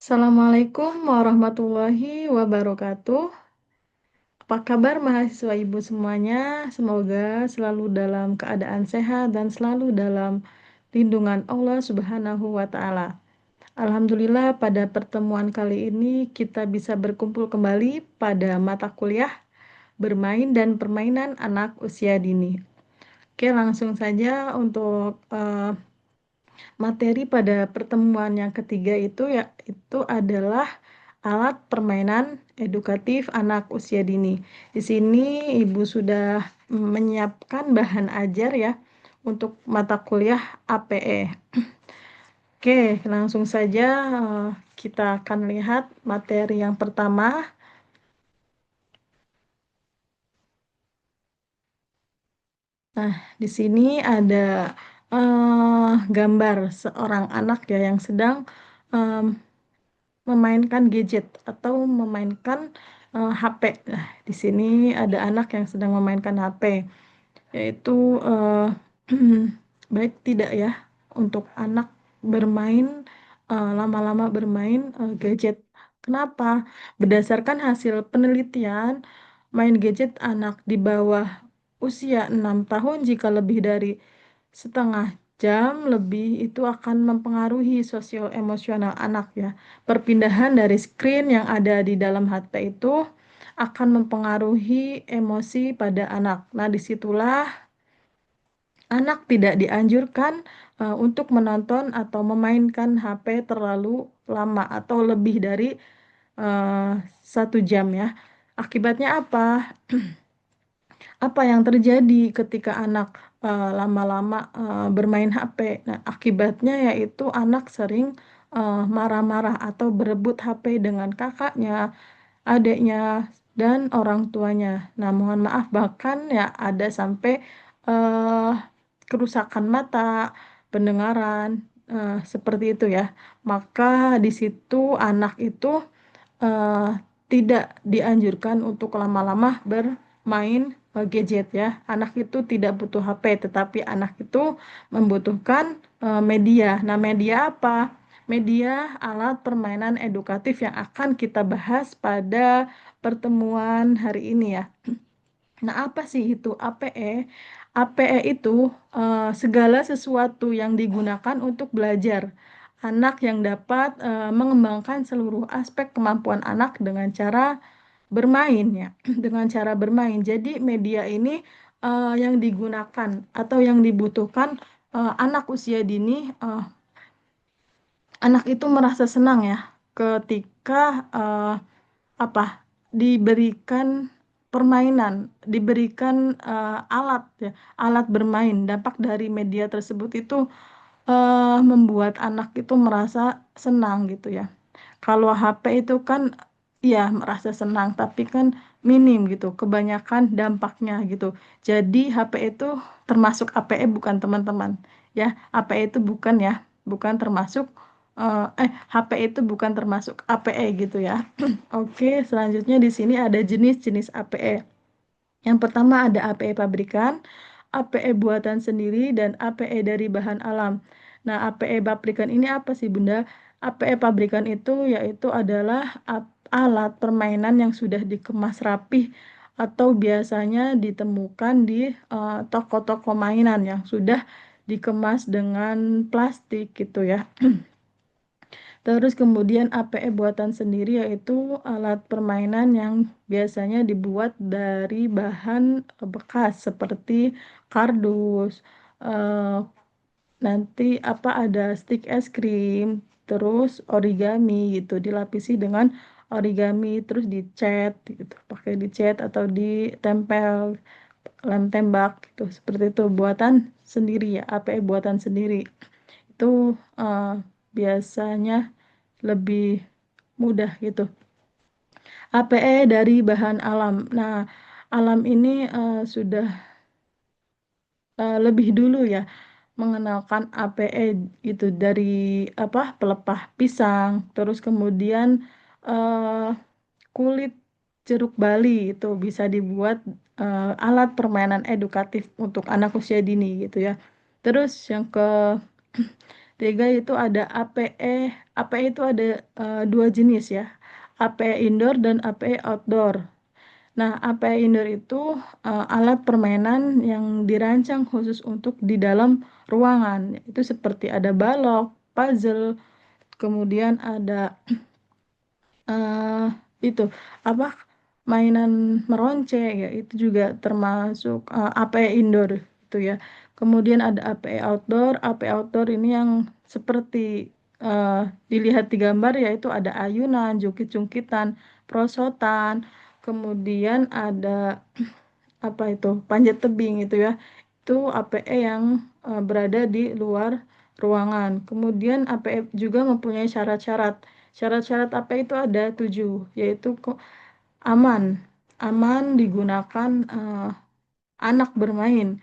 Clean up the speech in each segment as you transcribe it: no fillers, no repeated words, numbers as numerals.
Assalamualaikum warahmatullahi wabarakatuh. Apa kabar mahasiswa Ibu semuanya? Semoga selalu dalam keadaan sehat dan selalu dalam lindungan Allah Subhanahu wa Ta'ala. Alhamdulillah, pada pertemuan kali ini kita bisa berkumpul kembali pada mata kuliah bermain dan permainan anak usia dini. Oke, langsung saja untuk materi pada pertemuan yang ketiga itu adalah alat permainan edukatif anak usia dini. Di sini Ibu sudah menyiapkan bahan ajar ya untuk mata kuliah APE. Oke, langsung saja kita akan lihat materi yang pertama. Nah, di sini ada gambar seorang anak ya yang sedang memainkan gadget atau memainkan HP. Nah, di sini ada anak yang sedang memainkan HP, yaitu baik tidak ya untuk anak bermain lama-lama bermain gadget. Kenapa? Berdasarkan hasil penelitian, main gadget anak di bawah usia 6 tahun jika lebih dari setengah jam lebih itu akan mempengaruhi sosial emosional anak ya. Perpindahan dari screen yang ada di dalam HP itu akan mempengaruhi emosi pada anak. Nah, disitulah anak tidak dianjurkan untuk menonton atau memainkan HP terlalu lama atau lebih dari 1 jam ya. Akibatnya apa? Apa yang terjadi ketika anak lama-lama bermain HP? Nah, akibatnya yaitu anak sering marah-marah atau berebut HP dengan kakaknya, adiknya, dan orang tuanya. Nah, mohon maaf bahkan ya ada sampai eh, kerusakan mata, pendengaran, seperti itu ya. Maka di situ anak itu eh, tidak dianjurkan untuk lama-lama bermain gadget ya. Anak itu tidak butuh HP, tetapi anak itu membutuhkan media. Nah, media apa? Media alat permainan edukatif yang akan kita bahas pada pertemuan hari ini ya. Nah, apa sih itu APE? APE itu segala sesuatu yang digunakan untuk belajar. Anak yang dapat mengembangkan seluruh aspek kemampuan anak dengan cara bermain ya, dengan cara bermain. Jadi media ini yang digunakan atau yang dibutuhkan anak usia dini, anak itu merasa senang ya ketika apa diberikan permainan, diberikan alat ya, alat bermain. Dampak dari media tersebut itu membuat anak itu merasa senang gitu ya. Kalau HP itu kan ya merasa senang, tapi kan minim gitu, kebanyakan dampaknya gitu. Jadi HP itu termasuk APE bukan teman-teman ya. APE itu bukan ya, bukan termasuk HP itu bukan termasuk APE gitu ya. Oke, selanjutnya di sini ada jenis-jenis APE. Yang pertama ada APE pabrikan, APE buatan sendiri, dan APE dari bahan alam. Nah, APE pabrikan ini apa sih, Bunda? APE pabrikan itu yaitu adalah alat permainan yang sudah dikemas rapih atau biasanya ditemukan di toko-toko mainan yang sudah dikemas dengan plastik gitu ya. Terus kemudian APE buatan sendiri yaitu alat permainan yang biasanya dibuat dari bahan bekas seperti kardus, eh, nanti ada stick es krim, terus origami gitu, dilapisi dengan origami, terus dicat gitu, pakai dicat atau ditempel lem tembak gitu, seperti itu buatan sendiri ya, APE buatan sendiri. Itu biasanya lebih mudah gitu. APE dari bahan alam. Nah, alam ini sudah lebih dulu ya mengenalkan APE itu dari pelepah pisang, terus kemudian eh, kulit jeruk Bali itu bisa dibuat alat permainan edukatif untuk anak usia dini gitu ya. Terus yang Tiga itu ada APE. APE itu ada dua jenis ya. APE indoor dan APE outdoor. Nah, APE indoor itu alat permainan yang dirancang khusus untuk di dalam ruangan. Itu seperti ada balok, puzzle, kemudian ada eh itu apa mainan meronce ya, itu juga termasuk APE indoor itu ya. Kemudian ada APE outdoor. APE outdoor ini yang seperti eh, dilihat di gambar, yaitu ada ayunan, jungkit-jungkitan, prosotan, kemudian ada apa itu panjat tebing itu ya. Itu APE yang berada di luar ruangan. Kemudian APE juga mempunyai syarat-syarat. Syarat-syarat APE itu ada 7, yaitu aman. Aman digunakan anak bermain,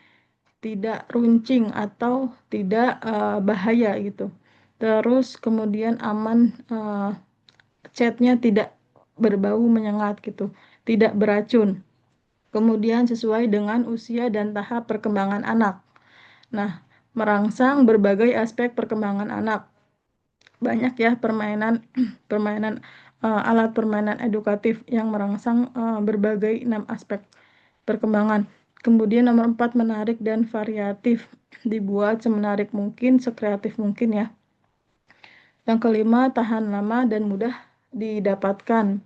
tidak runcing atau tidak bahaya gitu. Terus kemudian aman, catnya tidak berbau menyengat gitu, tidak beracun. Kemudian sesuai dengan usia dan tahap perkembangan anak. Nah, merangsang berbagai aspek perkembangan anak. Banyak ya permainan permainan alat permainan edukatif yang merangsang berbagai 6 aspek perkembangan. Kemudian nomor 4, menarik dan variatif. Dibuat semenarik mungkin, sekreatif mungkin ya. Yang kelima, tahan lama dan mudah didapatkan.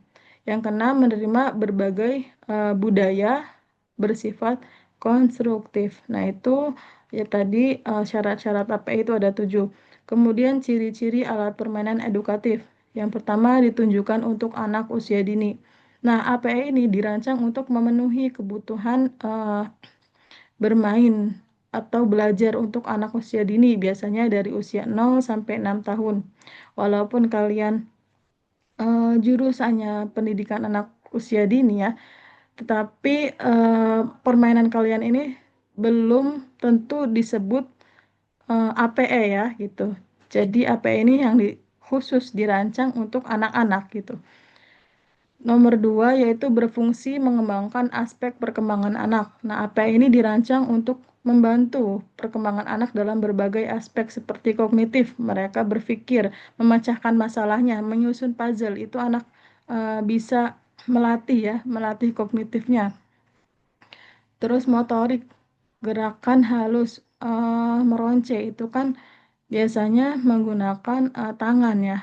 Yang keenam, menerima berbagai budaya bersifat konstruktif. Nah, itu ya tadi syarat-syarat APE itu ada 7. Kemudian ciri-ciri alat permainan edukatif. Yang pertama, ditunjukkan untuk anak usia dini. Nah, APE ini dirancang untuk memenuhi kebutuhan bermain atau belajar untuk anak usia dini, biasanya dari usia 0 sampai 6 tahun. Walaupun kalian jurusannya pendidikan anak usia dini ya, tetapi permainan kalian ini belum tentu disebut APE ya gitu. Jadi APE ini yang khusus dirancang untuk anak-anak gitu. Nomor 2 yaitu berfungsi mengembangkan aspek perkembangan anak. Nah, APE ini dirancang untuk membantu perkembangan anak dalam berbagai aspek seperti kognitif. Mereka berpikir, memecahkan masalahnya, menyusun puzzle. Itu anak bisa melatih ya, melatih kognitifnya. Terus motorik, gerakan halus, meronce itu kan biasanya menggunakan tangan ya.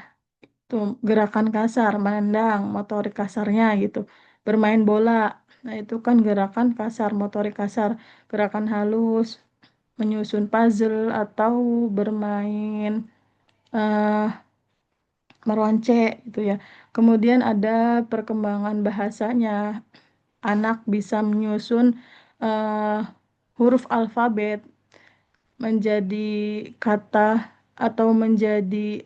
Tuh, gerakan kasar, menendang, motorik kasarnya gitu. Bermain bola, nah itu kan gerakan kasar, motorik kasar. Gerakan halus, menyusun puzzle atau bermain eh, meronce gitu ya. Kemudian ada perkembangan bahasanya. Anak bisa menyusun eh, huruf alfabet menjadi kata atau menjadi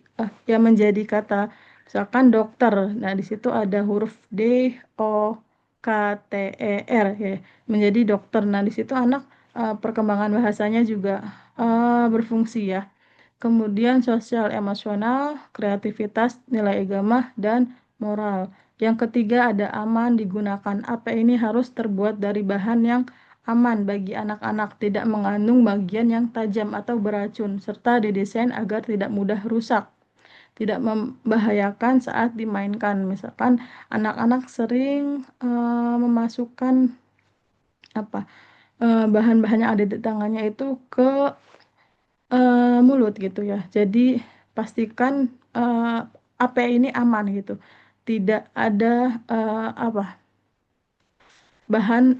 kata, misalkan dokter. Nah, di situ ada huruf D, O, K, T, E, R ya, menjadi dokter. Nah, di situ anak perkembangan bahasanya juga berfungsi ya. Kemudian sosial emosional, kreativitas, nilai agama, dan moral. Yang ketiga ada aman digunakan. Apa ini harus terbuat dari bahan yang aman bagi anak-anak, tidak mengandung bagian yang tajam atau beracun, serta didesain agar tidak mudah rusak, tidak membahayakan saat dimainkan. Misalkan anak-anak sering memasukkan apa bahan-bahan yang ada di tangannya itu ke mulut gitu ya. Jadi pastikan AP ini aman gitu. Tidak ada apa bahan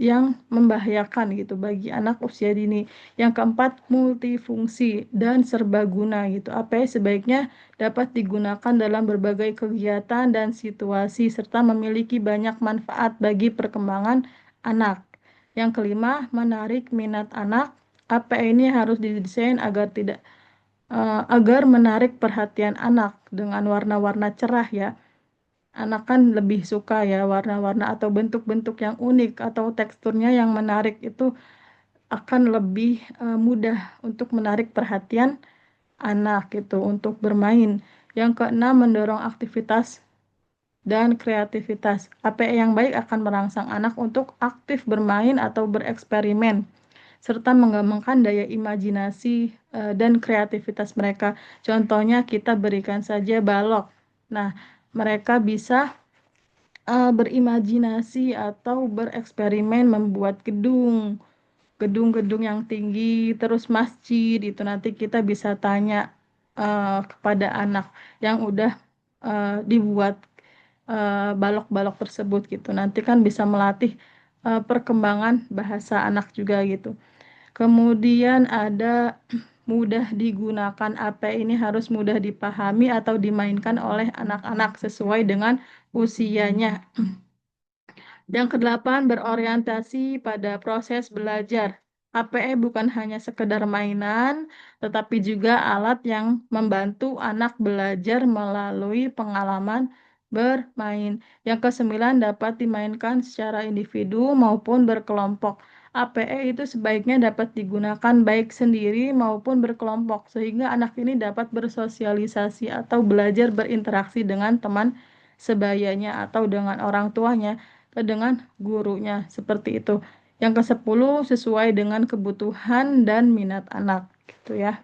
yang membahayakan gitu bagi anak usia dini. Yang keempat, multifungsi dan serbaguna gitu. AP sebaiknya dapat digunakan dalam berbagai kegiatan dan situasi serta memiliki banyak manfaat bagi perkembangan anak. Yang kelima, menarik minat anak. AP ini harus didesain agar menarik perhatian anak dengan warna-warna cerah ya. Anak kan lebih suka ya warna-warna atau bentuk-bentuk yang unik atau teksturnya yang menarik, itu akan lebih mudah untuk menarik perhatian anak gitu untuk bermain. Yang keenam, mendorong aktivitas dan kreativitas. APE yang baik akan merangsang anak untuk aktif bermain atau bereksperimen serta mengembangkan daya imajinasi dan kreativitas mereka. Contohnya kita berikan saja balok. Nah, mereka bisa berimajinasi atau bereksperimen membuat gedung-gedung yang tinggi, terus masjid itu nanti kita bisa tanya kepada anak yang udah dibuat balok-balok tersebut gitu. Nanti kan bisa melatih perkembangan bahasa anak juga gitu. Kemudian ada mudah digunakan. AP ini harus mudah dipahami atau dimainkan oleh anak-anak sesuai dengan usianya. Yang kedelapan, berorientasi pada proses belajar. APE bukan hanya sekedar mainan, tetapi juga alat yang membantu anak belajar melalui pengalaman bermain. Yang kesembilan, dapat dimainkan secara individu maupun berkelompok. APE itu sebaiknya dapat digunakan baik sendiri maupun berkelompok, sehingga anak ini dapat bersosialisasi atau belajar berinteraksi dengan teman sebayanya atau dengan orang tuanya dengan gurunya seperti itu. Yang ke-10 sesuai dengan kebutuhan dan minat anak gitu ya.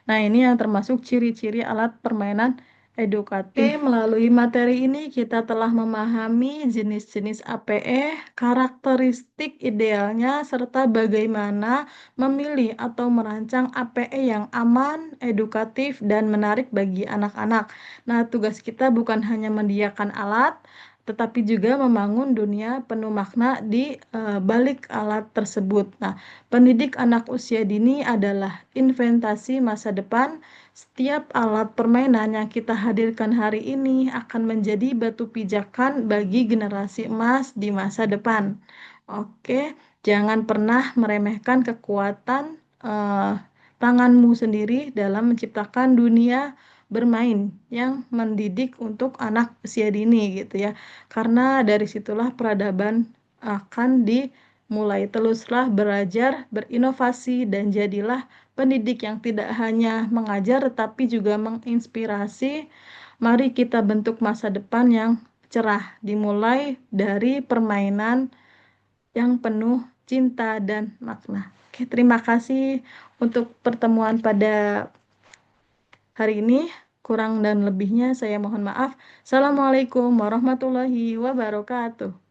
Nah, ini yang termasuk ciri-ciri alat permainan edukatif. Melalui materi ini kita telah memahami jenis-jenis APE, karakteristik idealnya, serta bagaimana memilih atau merancang APE yang aman, edukatif, dan menarik bagi anak-anak. Nah, tugas kita bukan hanya menyediakan alat, tetapi juga membangun dunia penuh makna di balik alat tersebut. Nah, pendidik anak usia dini adalah investasi masa depan. Setiap alat permainan yang kita hadirkan hari ini akan menjadi batu pijakan bagi generasi emas di masa depan. Oke, jangan pernah meremehkan kekuatan tanganmu sendiri dalam menciptakan dunia bermain yang mendidik untuk anak usia dini gitu ya. Karena dari situlah peradaban akan dimulai. Teruslah belajar, berinovasi, dan jadilah pendidik yang tidak hanya mengajar tetapi juga menginspirasi. Mari kita bentuk masa depan yang cerah, dimulai dari permainan yang penuh cinta dan makna. Oke, terima kasih untuk pertemuan pada hari ini. Kurang dan lebihnya saya mohon maaf. Assalamualaikum warahmatullahi wabarakatuh.